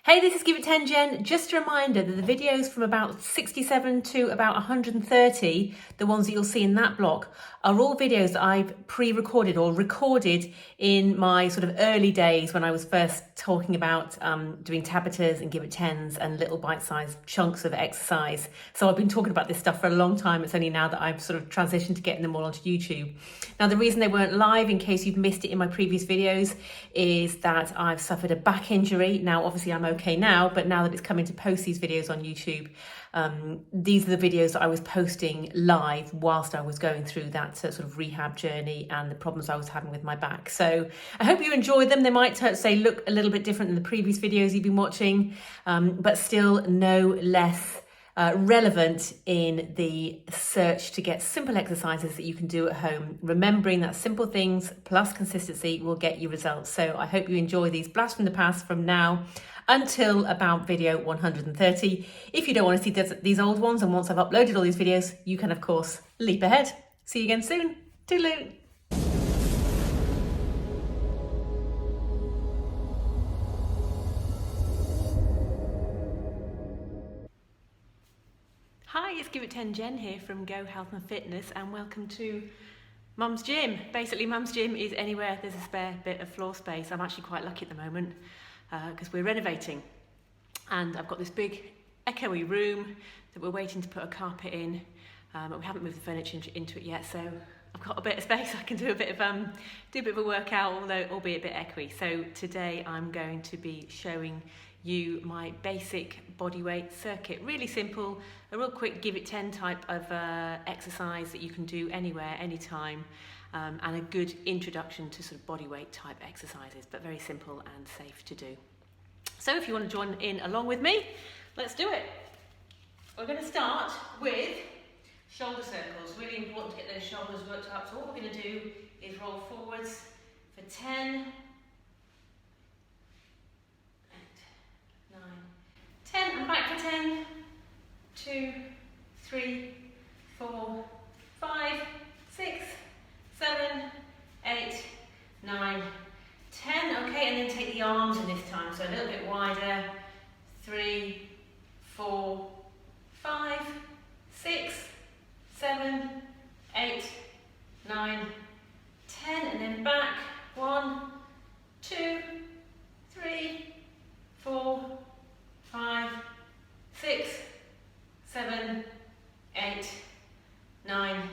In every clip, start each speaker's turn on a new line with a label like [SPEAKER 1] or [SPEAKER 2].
[SPEAKER 1] Hey, this is Give It 10 Jen. Just a reminder that the videos from about 67 to about 130, the ones that you'll see in that block, are all videos that I've pre-recorded or recorded in my sort of early days when I was first talking about doing Tabatas and Give It 10s and little bite-sized chunks of exercise. So I've been talking about this stuff for a long time. It's only now that I've sort of transitioned to getting them all onto YouTube. Now, the reason they weren't live, in case you've missed it in my previous videos, is that I've suffered a back injury. Now, obviously I'm okay now, but now that it's coming to post these videos on YouTube, these are the videos that I was posting live whilst I was going through that sort of rehab journey and the problems I was having with my back. So I hope you enjoyed them. They might say look a little bit different than the previous videos you've been watching, but still no less relevant in the search to get simple exercises that you can do at home, remembering that simple things plus consistency will get you results. So I hope you enjoy these blasts from the past from now until about video 130. If you don't want to see these old ones, and once I've uploaded all these videos, you can of course leap ahead. See you again soon. Toodaloo. Hi, it's Give It 10 Jen here from Go Health and Fitness, and welcome to Mum's Gym. Basically, Mum's Gym is anywhere there's a spare bit of floor space. I'm actually quite lucky at the moment because we're renovating, and I've got this big echoey room that we're waiting to put a carpet in, but we haven't moved the furniture into it yet, so I've got a bit of space. I can do a bit of a workout, although albeit a bit echoey. So today I'm going to be showing you my basic body weight circuit. Really simple, a real quick Give It 10 type of exercise that you can do anywhere, anytime, and a good introduction to sort of body weight type exercises, but very simple and safe to do. So if you want to join in along with me, let's do it. We're going to start with shoulder circles. Really important to get those shoulders worked up. So what we're going to do is roll forwards for 10, 10 and back for 10, 2, 3, 4, 5, 6, 7, 8, 9, 10. Okay, and then take the arms in this time, so a little bit wider. 3, 4, 5, 6, 7, 8, 9, 10, and then back. 1, 2, 3, 4, 5, 6, 7, 8, 9,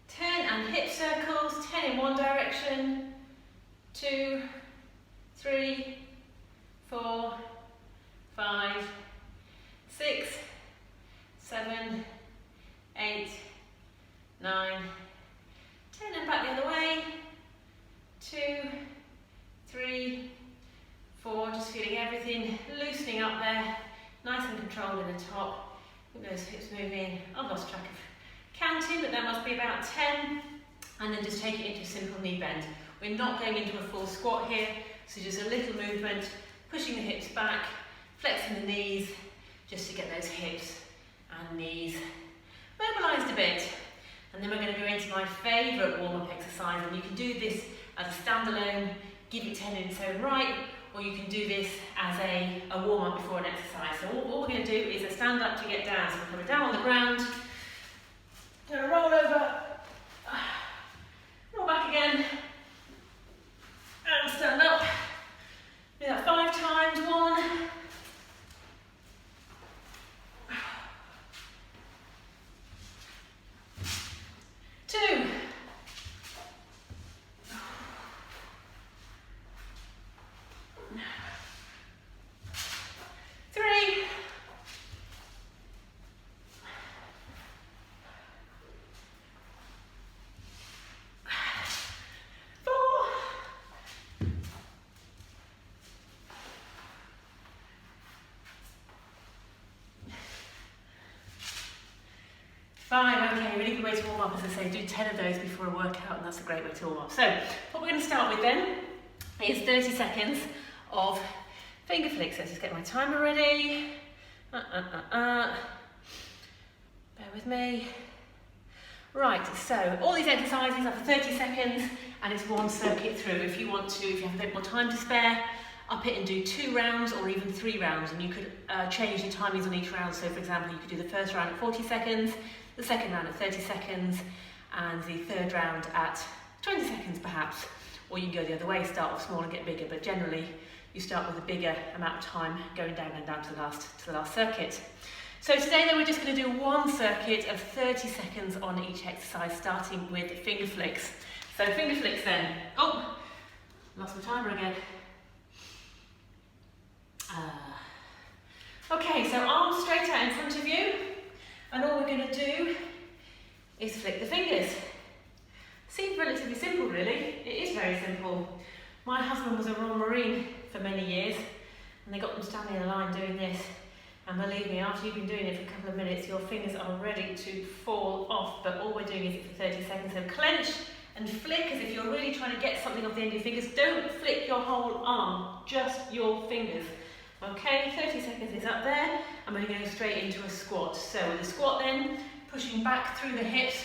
[SPEAKER 1] 10, and hip circles, 10 in one direction, 2, 3, 4, 5, 6, 7, 8, 9, 10, and back the other way, 2, 3, 4, just feeling everything loosening up there, nice and controlled in the top. Keep those hips moving. I've lost track of counting, but that must be about 10. And then just take it into a simple knee bend. We're not going into a full squat here, so just a little movement, pushing the hips back, flexing the knees, just to get those hips and knees mobilised a bit. And then we're going to go into my favourite warm-up exercise, and you can do this as a standalone, Give It 10 in its own right, or you can do this as a warm-up before an exercise. So all we're going to do is a stand up to get down. So we're coming down on the ground, going to roll over, roll back again, and stand up. Do that 5 times. 1, 2, 3, 4, 5. Okay, really good way to warm up. As I say, do 10 of those before a workout, and that's a great way to warm up. So what we're going to start with then is 30 seconds of finger flicks. Let's just get my timer ready. Bear with me. Right, so all these exercises are for 30 seconds and it's one circuit through. If you want to, if you have a bit more time to spare, up it and do 2 rounds or even 3 rounds, and you could change the timings on each round. So for example, you could do the first round at 40 seconds, the second round at 30 seconds, and the third round at 20 seconds perhaps. Or you can go the other way, start off small and get bigger, but generally you start with a bigger amount of time going down and down to the last circuit. So today then we're just going to do one circuit of 30 seconds on each exercise, starting with finger flicks. So finger flicks then. Oh, lost my timer again. Okay, so arms straight out in front of you, and all we're going to do is flick the fingers. Seems relatively simple really, it is very simple. My husband was a Royal Marine for many years, and they got them standing in a line doing this, and believe me, after you've been doing it for a couple of minutes, your fingers are ready to fall off, but all we're doing is it for 30 seconds. So clench and flick as if you're really trying to get something off the end of your fingers. Don't flick your whole arm, just your fingers. Okay, 30 seconds is up there, and we're going to go straight into a squat. So with a squat then, pushing back through the hips,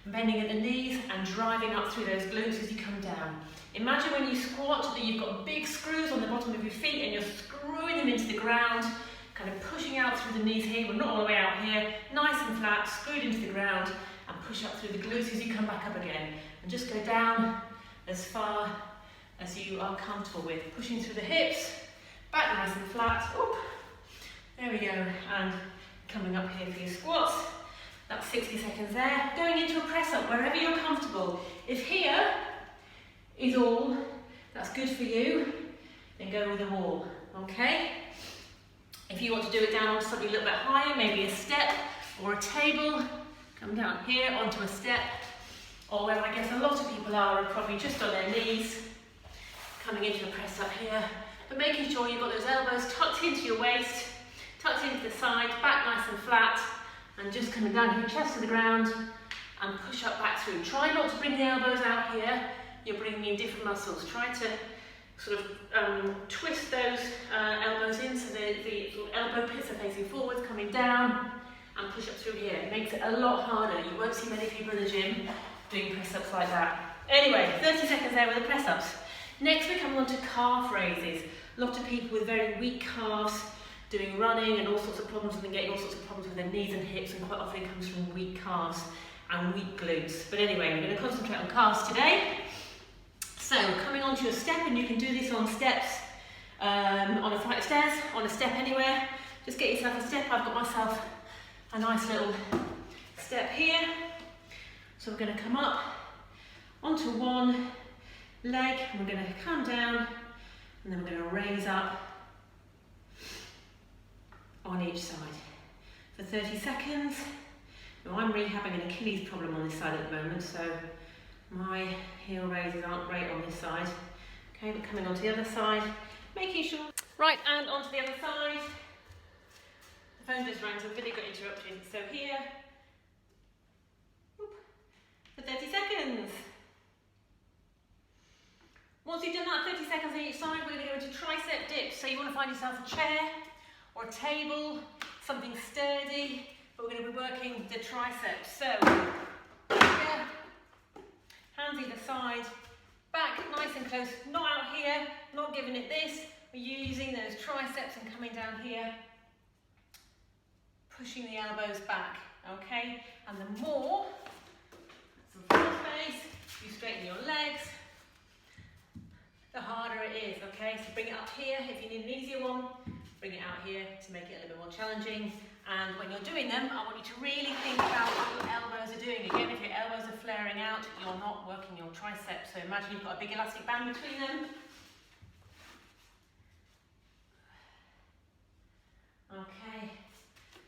[SPEAKER 1] bending at the knees and driving up through those glutes as you come down. Imagine when you squat that you've got big screws on the bottom of your feet and you're screwing them into the ground, kind of pushing out through the knees here, but not all the way out here, nice and flat, screwed into the ground, and push up through the glutes as you come back up again. And just go down as far as you are comfortable with, pushing through the hips, back nice and flat. Oop. There we go, and coming up here for your squats. That's 60 seconds there. Going into a press up wherever you're comfortable. If here is all that's good for you, then go with a wall, okay? If you want to do it down onto something a little bit higher, maybe a step or a table, come down here onto a step, or where I guess a lot of people are probably just on their knees, coming into a press up here, but making sure you've got those elbows tucked into your waist, tucked into the side, back nice and flat, and just coming down your chest to the ground and push up back through. Try not to bring the elbows out here, you're bringing in different muscles. Try to sort of twist those elbows in so the elbow pits are facing forwards, coming down, and push up through here. It makes it a lot harder. You won't see many people in the gym doing press-ups like that. Anyway, 30 seconds there with the press-ups. Next we're coming on to calf raises. A lot of people with very weak calves doing running and all sorts of problems, and then getting all sorts of problems with their knees and hips, and quite often it comes from weak calves and weak glutes. But anyway, we're going to concentrate on calves today. So coming onto your step, and you can do this on steps, on a flight of stairs, on a step anywhere. Just get yourself a step. I've got myself a nice little step here. So we're going to come up onto one leg, and we're going to come down, and then we're going to raise up on each side for 30 seconds. Now I'm really having an Achilles problem on this side at the moment, so my heel raises aren't great on this side. Okay, but coming onto the other side, making sure. Right, and onto the other side. The phone just rang, so the video got interrupted. So here, whoop, for 30 seconds. Once you've done that 30 seconds on each side, we're going to go into tricep dips. So you want to find yourself a chair or a table, something sturdy, but we're going to be working the triceps. So, here, hands either side, back nice and close, not out here, not giving it this, we're using those triceps and coming down here, pushing the elbows back, okay? And the more, some front face, you straighten your legs, the harder it is, okay? So bring it up here if you need an easier one. Bring it out here to make it a little bit more challenging. And when you're doing them, I want you to really think about what your elbows are doing. Again, if your elbows are flaring out, you're not working your triceps. So imagine you've got a big elastic band between them. Okay.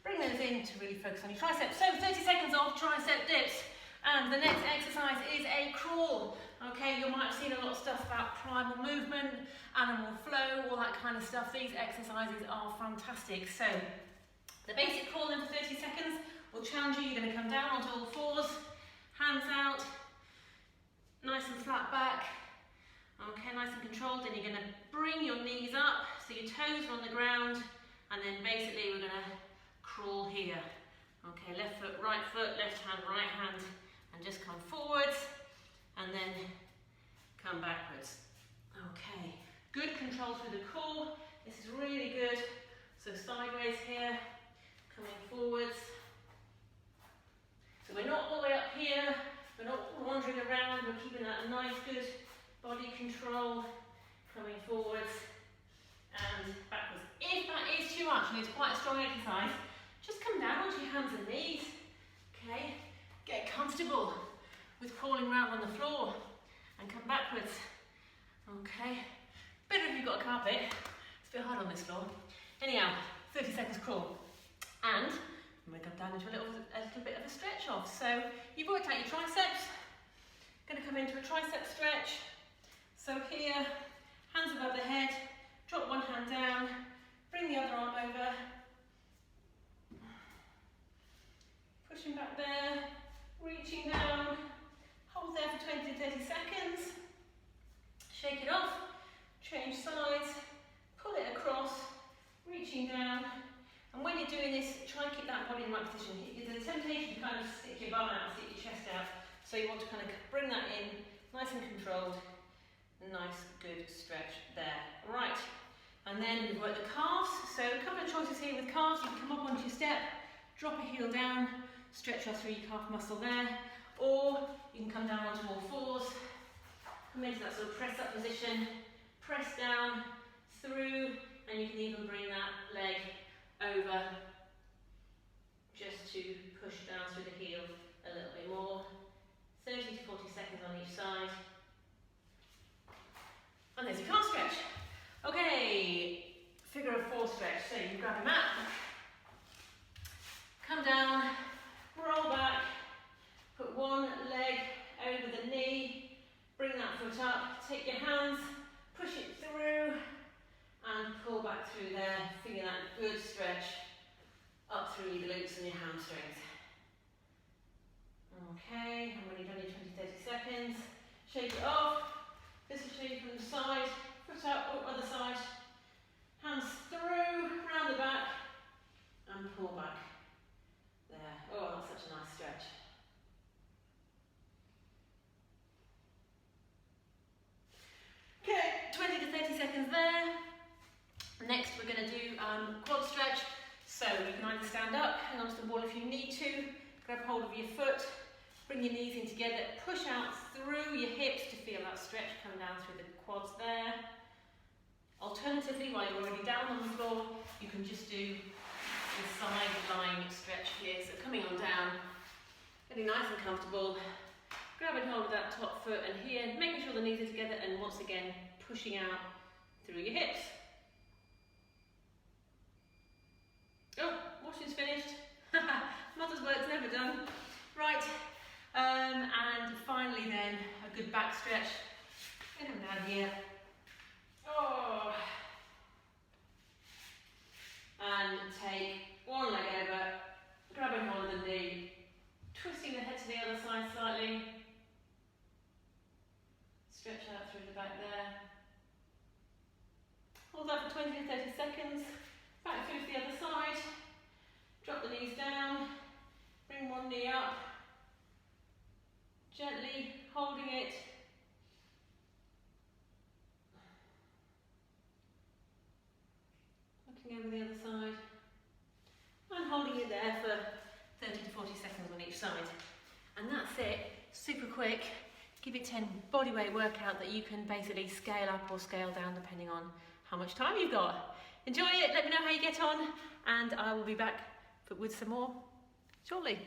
[SPEAKER 1] Bring those in to really focus on your triceps. So 30 seconds of tricep dips. And the next exercise is a crawl. Okay, you might have seen a lot of stuff about primal movement, animal flow, all that kind of stuff. These exercises are fantastic. So, the basic crawl in for 30 seconds will challenge you. You're going to come down onto all fours, hands out, nice and flat back. Okay, nice and controlled. Then you're going to bring your knees up, so your toes are on the ground, and then basically we're going to crawl here. Okay, left foot, right hand, and just come forwards, and then come backwards. Okay, Good control through the core. This is really good. So sideways here, coming forwards. So we're not all the way up here, we're not wandering around, we're keeping that nice good body control, coming forwards and backwards. If that is too much and it's quite a strong exercise, just come down onto your hands and knees, okay? Get comfortable with crawling around on the floor and come backwards, okay? Better if you've got a carpet, it's a bit hard on this floor. Anyhow, 30 seconds crawl. And I'm going to come down into a little bit of a stretch off. So you've worked out your triceps. Going to come into a tricep stretch. So here, hands above the head, drop one hand down, bring the other arm over, pushing back there, reaching down, hold there for 20 to 30 seconds, shake it off, change sides, pull it across, reaching down, and when you're doing this, try and keep that body in the right position. There's a temptation to kind of stick your bum out, stick your chest out, so you want to kind of bring that in, nice and controlled, nice good stretch there. Right, and then we've got the calves, so a couple of choices here with calves. You can come up onto your step, drop a heel down, stretch off through your calf muscle there, or you can come down onto all fours, come into that sort of press up position, press down, through, and you can even bring that leg over just to push down through the heel a little bit more. 30 to 40 seconds on each side. And there's your calf stretch. Okay, figure of four stretch. So you grab your mat, come down, roll back, put one leg over the knee, bring that foot up, take your hands, push it through, and pull back through there, feeling that good stretch up through your glutes and your hamstrings. Okay, and when you've done your 20-30 seconds, shake it off. This will shake from the side, foot up, other side, hands through, round the back, and pull back. There. Oh, that's such a nice stretch. Okay, 20 to 30 seconds there. Next we're going to do quad stretch. So you can either stand up, hang onto the wall if you need to, grab hold of your foot, bring your knees in together, push out through your hips to feel that stretch come down through the quads there. Alternatively, while you're already down on the floor, you can just do the side lying stretch here. So coming on down, getting nice and comfortable, grabbing hold of that top foot and here, making sure the knees are together and once again pushing out through your hips. Oh, washing's finished. Mother's work's never done. Right, and finally then, a good back stretch. Get them down here. Oh. And take one leg over, grabbing hold of the knee, twisting the head to the other side slightly. Stretch out through the back there. Hold that for 20 to 30 seconds. Back through to the other side. Drop the knees down. Bring one knee up. Gently holding it. Looking over the other side. And holding it there for 30 to 40 seconds on each side. And that's it. Super quick. Give it 10 body weight workout that you can basically scale up or scale down depending on how much time you've got. Enjoy it, let me know how you get on, and I will be back with some more shortly.